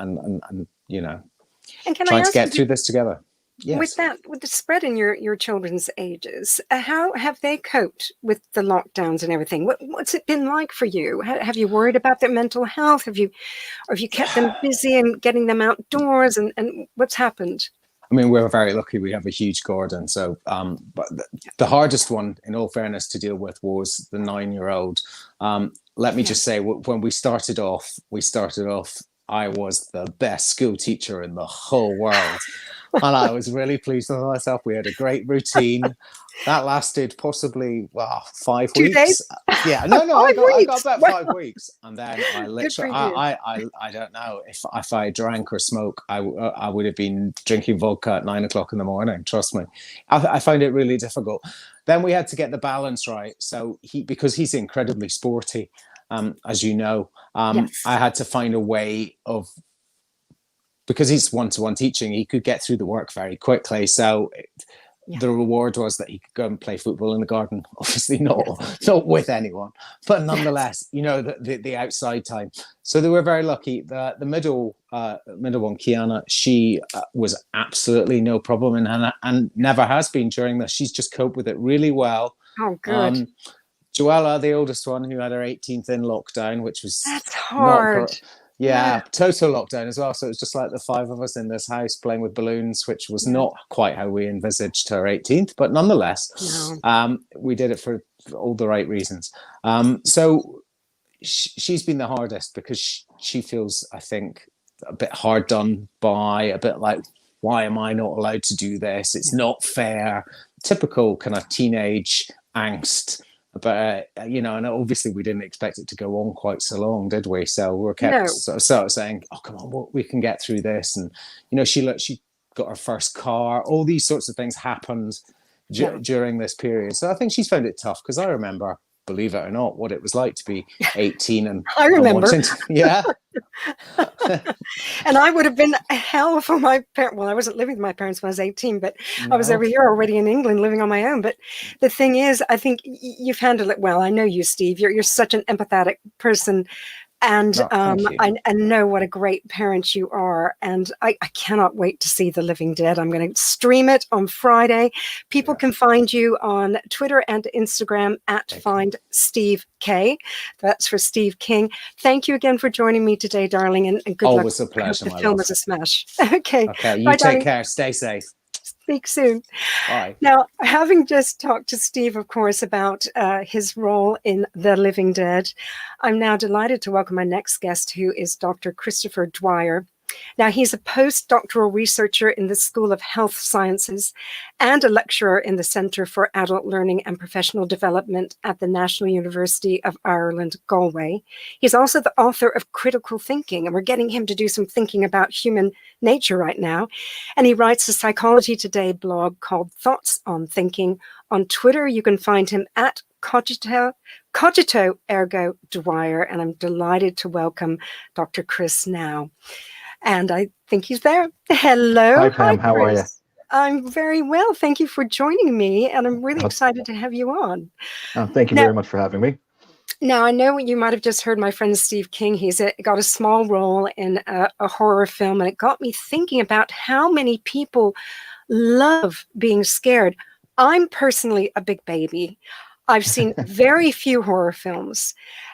trying to get through this together. Yes. With the spread in your children's ages, how have they coped with the lockdowns and everything? What's it been like for you? Have you worried about their mental health? Have you kept them busy and getting them outdoors? And what's happened? I mean, we're very lucky. We have a huge garden. So, but the hardest one, in all fairness, to deal with was the 9-year-old. Let me just say, when we started off, I was the best school teacher in the whole world. And I was really pleased with myself. We had a great routine. That lasted possibly 5 2 weeks. days? Yeah, no, I got about 5 weeks, and then I literally, I don't know if I drank or smoked, I would have been drinking vodka at 9 o'clock in the morning. Trust me, I find it really difficult. Then we had to get the balance right. So because he's incredibly sporty, as you know, I had to find a way of. Because he's one-to-one teaching, he could get through the work very quickly. So the reward was that he could go and play football in the garden. Obviously not with anyone, but nonetheless, the outside time. So they were very lucky. The middle one, Kiana, she was absolutely no problem, and never has been during this. She's just coped with it really well. Oh, good. Joella, the oldest one, who had her 18th in lockdown, which was that's hard. Yeah, total lockdown as well. So it was just like the five of us in this house playing with balloons, which was not quite how we envisaged her 18th, but nonetheless, we did it for all the right reasons. So she's been the hardest because she feels, I think, a bit hard done by, a bit like, why am I not allowed to do this? It's not fair. Typical kind of teenage angst. But and obviously we didn't expect it to go on quite so long, did we? So we were kept sort of saying, "Oh, come on, we can get through this." And she got her first car. All these sorts of things happened during this period. So I think she's found it tough because I remember, believe it or not, what it was like to be 18 and I remember. And I would have been hell for my parents. Well, I wasn't living with my parents when I was 18, but I was over here already in England living on my own. But the thing is, I think you've handled it well. I know you, Steve. You're such an empathetic person. And I know what a great parent you are. And I cannot wait to see The Living Dead. I'm going to stream it on Friday. People can find you on Twitter and Instagram at Find Steve K. That's for Steve King. Thank you again for joining me today, darling. And good luck. Always a pleasure. The film is a smash. Okay. Okay. You take care. Stay safe. Speak soon. Bye. Now, having just talked to Steve, of course, about his role in The Living Dead, I'm now delighted to welcome my next guest, who is Dr. Christopher Dwyer. Now, he's a postdoctoral researcher in the School of Health Sciences and a lecturer in the Centre for Adult Learning and Professional Development at the National University of Ireland, Galway. He's also the author of Critical Thinking, and we're getting him to do some thinking about human nature right now. And he writes a Psychology Today blog called Thoughts on Thinking. On Twitter, you can find him at Cogito Ergo Dwyer, and I'm delighted to welcome Dr. Chris now. And I think he's there. Hello. Hi, Pam. How are you? I'm very well. Thank you for joining me. And I'm really excited to have you on. Thank you very much for having me. Now, I know you might have just heard my friend Steve King. He's got a small role in a horror film. And it got me thinking about how many people love being scared. I'm personally a big baby. I've seen very few horror films.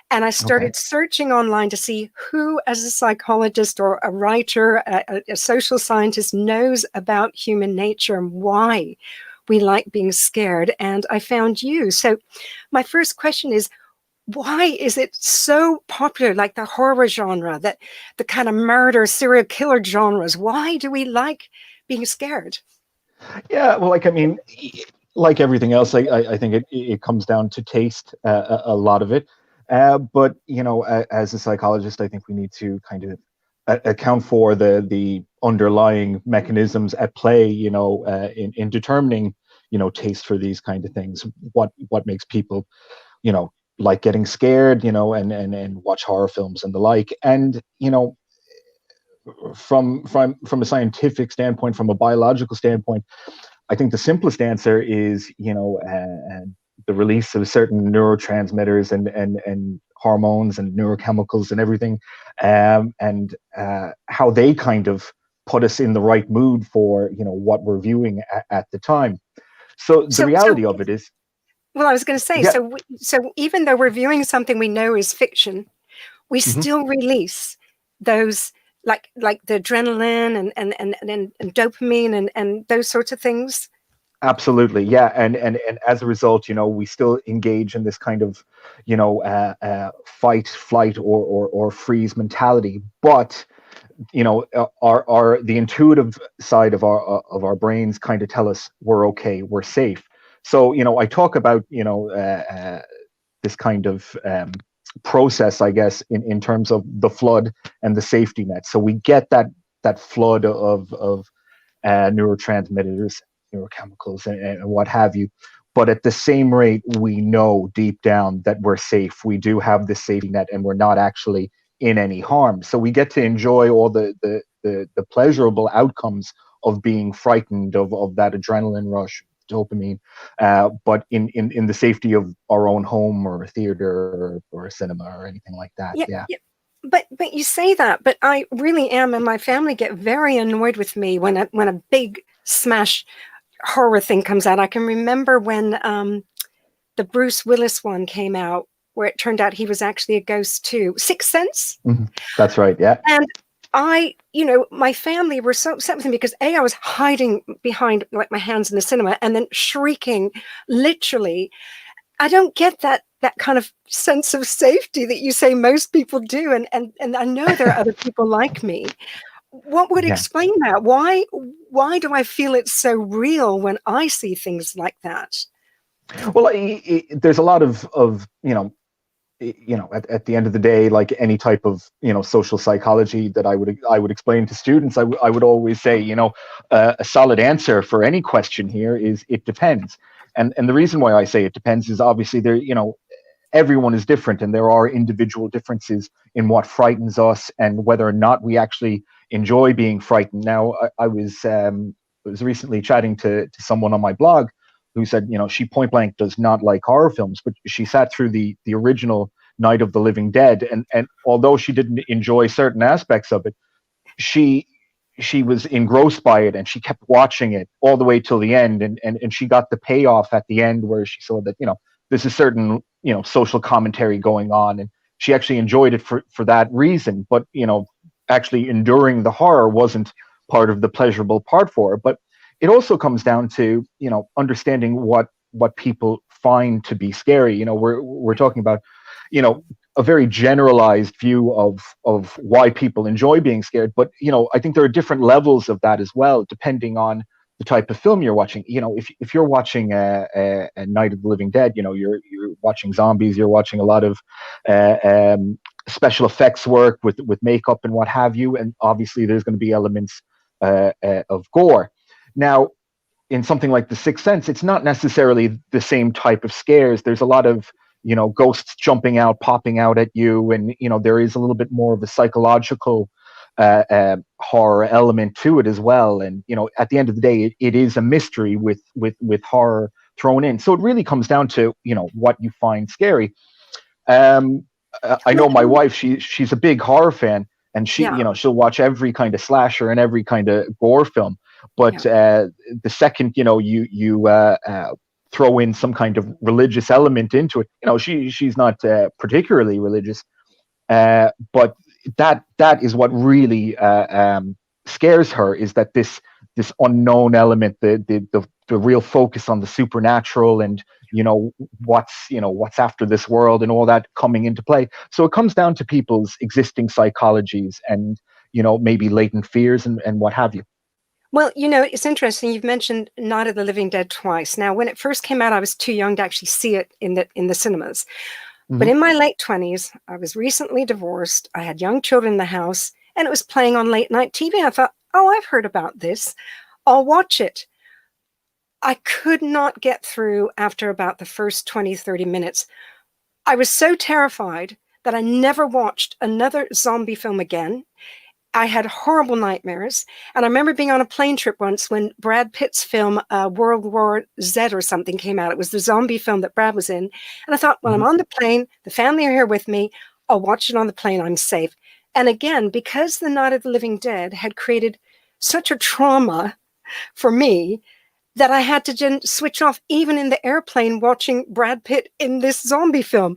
And I started searching online to see who, as a psychologist or a writer, a social scientist, knows about human nature and why we like being scared. And I found you. So my first question is, why is it so popular, like the horror genre, that the kind of murder, serial killer genres? Why do we like being scared? Yeah, well, like everything else, I think it comes down to taste, a lot of it. But, as a psychologist, I think we need to kind of account for the underlying mechanisms at play, in determining, taste for these kind of things. What makes people, like getting scared, and watch horror films and the like. And, from a scientific standpoint, from a biological standpoint, I think the simplest answer is, the release of certain neurotransmitters and hormones and neurochemicals and everything, and how they kind of put us in the right mood for, what we're viewing at the time. So the reality of it is, well, I was going to say, so even though we're viewing something we know is fiction, we still release those like the adrenaline and dopamine and those sorts of things. Absolutely, yeah, and as a result, we still engage in this kind of, fight, flight, or freeze mentality. But our the intuitive side of our brains kind of tell us we're okay, we're safe. So I talk about this kind of process, I guess, in terms of the flood and the safety net. So we get that flood of neurotransmitters, neurochemicals, and what have you. But at the same rate, we know deep down that we're safe. We do have this safety net, and we're not actually in any harm. So we get to enjoy all the pleasurable outcomes of being frightened, of that adrenaline rush, dopamine, but in the safety of our own home or a theater or a cinema or anything like that. Yeah. But you say that, but I really am, and my family get very annoyed with me when a big smash horror thing comes out. I can remember when the Bruce Willis one came out where it turned out he was actually a ghost too. Sixth Sense? Mm-hmm. That's right, yeah. And my family were so upset with me because I was hiding behind like my hands in the cinema and then shrieking, literally. I don't get that kind of sense of safety that you say most people do. And I know there are other people like me. What would explain that? Why do I feel it's so real when I see things like that? Well, there's a lot of at the end of the day, like any type of social psychology that I would explain to students, I would always say, a solid answer for any question here is it depends. And the reason why I say it depends is obviously there, everyone is different, and there are individual differences in what frightens us and whether or not we actually enjoy being frightened. Now, I was recently chatting to someone on my blog who said, she point blank does not like horror films, but she sat through the original Night of the Living Dead, and although she didn't enjoy certain aspects of it, she was engrossed by it, and she kept watching it all the way till the end, and she got the payoff at the end where she saw that there's a certain social commentary going on, and she actually enjoyed it for that reason. But actually enduring the horror wasn't part of the pleasurable part for her. But it also comes down to understanding what people find to be scary. We're talking about a very generalized view of why people enjoy being scared, but I think there are different levels of that as well, depending on the type of film you're watching. If you're watching a Night of the Living Dead, you're watching zombies, you're watching a lot of special effects work with makeup and what have you, and obviously there's going to be elements of gore. Now, in something like The Sixth Sense, it's not necessarily the same type of scares. There's a lot of ghosts jumping out, popping out at you, and there is a little bit more of a psychological horror element to it as well. And at the end of the day, it is a mystery with horror thrown in. So it really comes down to what you find scary. I know my wife; she's a big horror fan, and she'll watch every kind of slasher and every kind of gore film. But the second you throw in some kind of religious element into it, she's not particularly religious, but that is what really scares her, is that this unknown element, the real focus on the supernatural, and what's after this world and all that coming into play. So it comes down to people's existing psychologies and maybe latent fears and what have you. Well, it's interesting. You've mentioned Night of the Living Dead twice. Now, when it first came out, I was too young to actually see it in the cinemas. Mm-hmm. But in my late 20s, I was recently divorced. I had young children in the house, and it was playing on late night TV. I thought, oh, I've heard about this. I'll watch it. I could not get through after about the first 20, 30 minutes. I was so terrified that I never watched another zombie film again. I had horrible nightmares. And I remember being on a plane trip once when Brad Pitt's film, World War Z or something, came out. It was the zombie film that Brad was in. And I thought, well, I'm on the plane, the family are here with me, I'll watch it on the plane, I'm safe. And again, because the Night of the Living Dead had created such a trauma for me that I had to switch off, even in the airplane, watching Brad Pitt in this zombie film.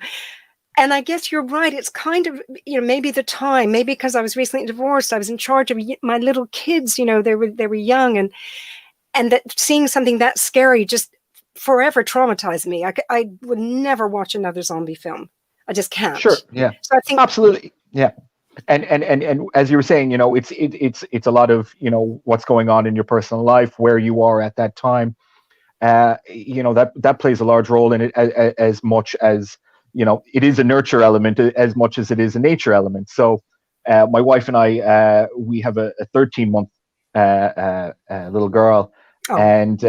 And I guess you're right. It's kind of, maybe the time, maybe because I was recently divorced, I was in charge of my little kids, they were young, and that seeing something that scary just forever traumatized me. I would never watch another zombie film. I just can't. Sure. Yeah. So I think absolutely. Yeah. And as you were saying, it's a lot of, what's going on in your personal life, where you are at that time. That plays a large role in it, as much as, it is a nurture element as much as it is a nature element. So my wife and I, we have a 13-month little girl. Oh, and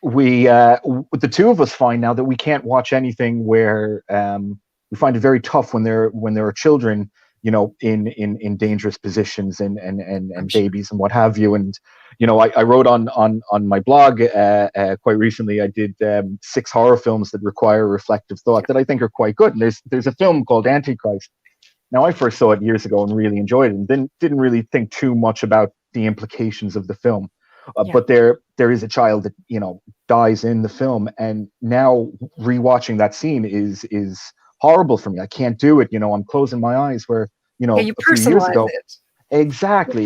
we, the two of us find now that we can't watch anything where we find it very tough when there are children, in dangerous positions and babies and what have you. And, I wrote on my blog quite recently, I did 6 horror films that require reflective thought that I think are quite good. And there's a film called Antichrist. Now, I first saw it years ago and really enjoyed it, and then didn't really think too much about the implications of the film. But there is a child that, dies in the film. And now rewatching that scene is horrible for me. I can't do it. I'm closing my eyes. Where, Yeah, you a few years personalize ago, it.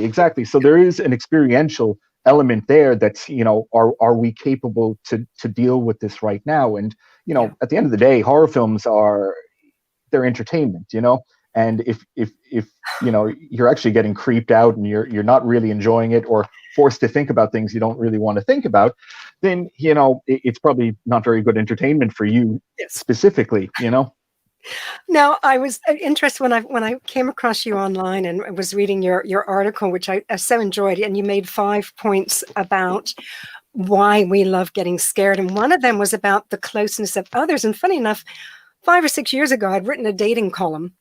exactly. So there is an experiential element there. That's, are we capable to deal with this right now? And, Yeah. at the end of the day, horror films they're entertainment, and if you're actually getting creeped out and you're not really enjoying it, or forced to think about things you don't really want to think about, then it's probably not very good entertainment for you Yes. specifically. Now, I was interested when I came across you online and was reading your article, which I so enjoyed, and you made 5 points about why we love getting scared, and one of them was about the closeness of others. And funny enough, 5 or 6 years ago, I'd written a dating column,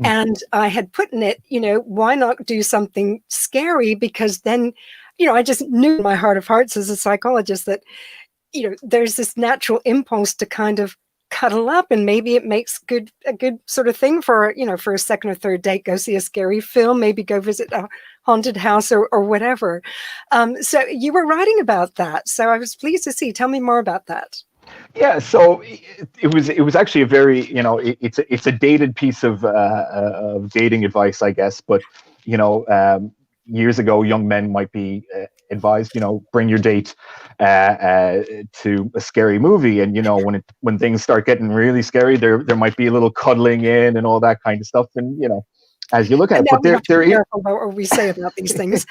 and I had put in it, why not do something scary? Because then, I just knew in my heart of hearts as a psychologist that, there's this natural impulse to kind of cuddle up, and maybe it makes a good sort of thing for, for a second or third date, go see a scary film, maybe go visit a haunted house or whatever. So you were writing about that. So I was pleased to see. Tell me more about that. Yeah, so it was actually a very, it's a dated piece of dating advice, I guess. But years ago, young men might be advised, bring your date to a scary movie, and when things start getting really scary, there might be a little cuddling in and all that kind of stuff, and as you look at And it, now but we have to there be is. careful about what we say about these things.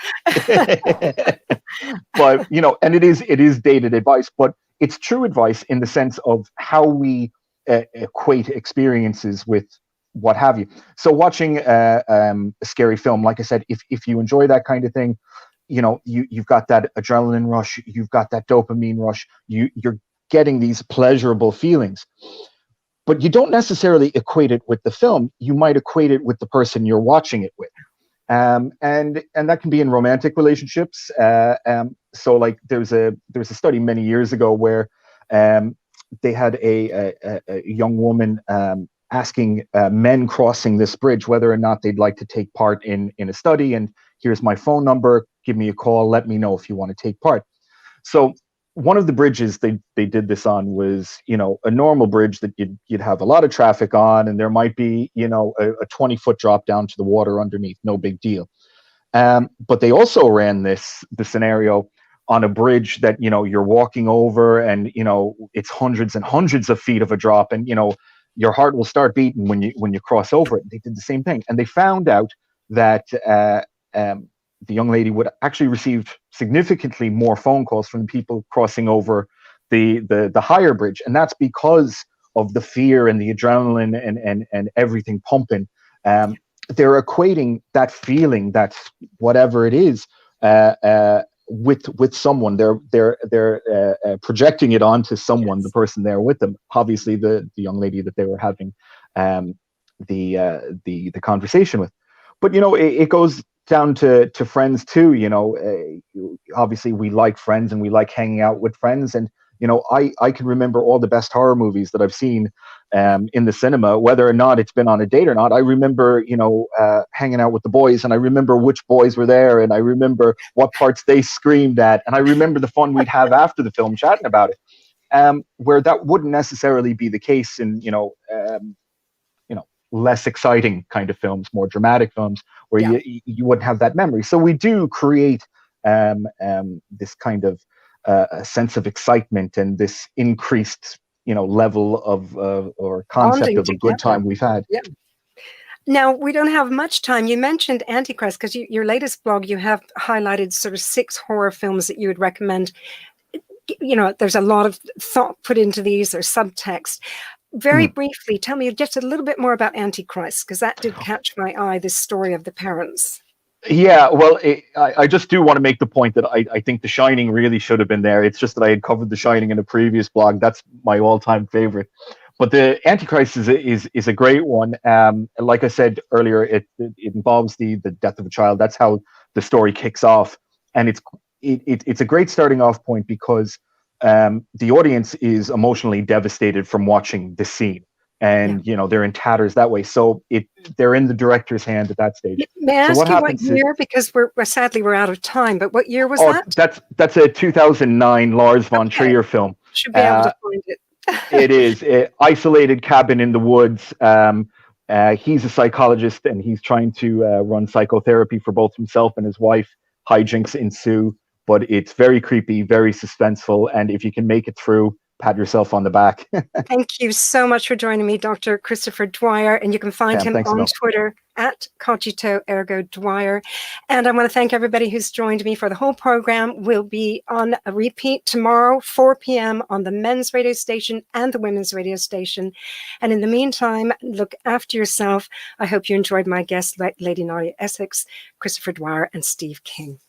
But and it is dated advice, but it's true advice in the sense of how we equate experiences with what have you. So watching a scary film, like I said, if you enjoy that kind of thing, you've got that adrenaline rush, you've got that dopamine rush, you're getting these pleasurable feelings. But you don't necessarily equate it with the film. You might equate it with the person you're watching it with. And that can be in romantic relationships. So like there's a study many years ago where they had a young woman asking men crossing this bridge whether or not they'd like to take part in a study. And here's my phone number. Give me a call. Let me know if you want to take part. So one of the bridges they did this on was, a normal bridge that you'd have a lot of traffic on, and there might be, a 20-foot drop down to the water underneath, no big deal. But they also ran the scenario on a bridge that, you're walking over, and, it's hundreds and hundreds of feet of a drop, and, your heart will start beating when you cross over it. They did the same thing, and they found out that the young lady would actually receive significantly more phone calls from people crossing over the higher bridge, and that's because of the fear and the adrenaline and everything pumping. They're equating that feeling, that whatever it is, with someone. They're projecting it onto someone, the person there with them. Obviously, the young lady that they were having the conversation with. But it goes down to friends too. Obviously we like friends and we like hanging out with friends, and I can remember all the best horror movies that I've seen in the cinema, whether or not it's been on a date or not. I remember hanging out with the boys, and I remember which boys were there, and I remember what parts they screamed at, and I remember the fun we'd have after the film chatting about it, where that wouldn't necessarily be the case in less exciting kind of films, more dramatic films, where you wouldn't have that memory. So we do create this kind of a sense of excitement and this increased, level of or concept Bonding of a good time we've had. Yeah. Now, we don't have much time. You mentioned Antichrist because your latest blog, you have highlighted sort of 6 horror films that you would recommend. There's a lot of thought put into these, or subtext. Very briefly, tell me just a little bit more about Antichrist, because that did catch my eye, this story of the parents. Yeah, well, I just do want to make the point that I think The Shining really should have been there. It's just that I had covered The Shining in a previous blog. That's my all-time favorite. But the Antichrist is a great one. Like I said earlier, it involves the death of a child. That's how the story kicks off, and it's a great starting off point because the audience is emotionally devastated from watching this scene, and they're in tatters that way. So they're in the director's hand at that stage. May I ask you what year? Because sadly we're out of time. But what year was that? That's a 2009 Lars von Trier film. Should be able to find it. It is isolated cabin in the woods. He's a psychologist and he's trying to run psychotherapy for both himself and his wife. Hijinks ensue, but it's very creepy, very suspenseful. And if you can make it through, pat yourself on the back. Thank you so much for joining me, Dr. Christopher Dwyer. And you can find him Thanks, on Mel. Twitter at Cogito Ergo Dwyer. And I want to thank everybody who's joined me for the whole program. We'll be on a repeat tomorrow, 4 p.m. on the men's radio station and the women's radio station. And in the meantime, look after yourself. I hope you enjoyed my guests, Lady Nadia Essex, Christopher Dwyer, and Steve King.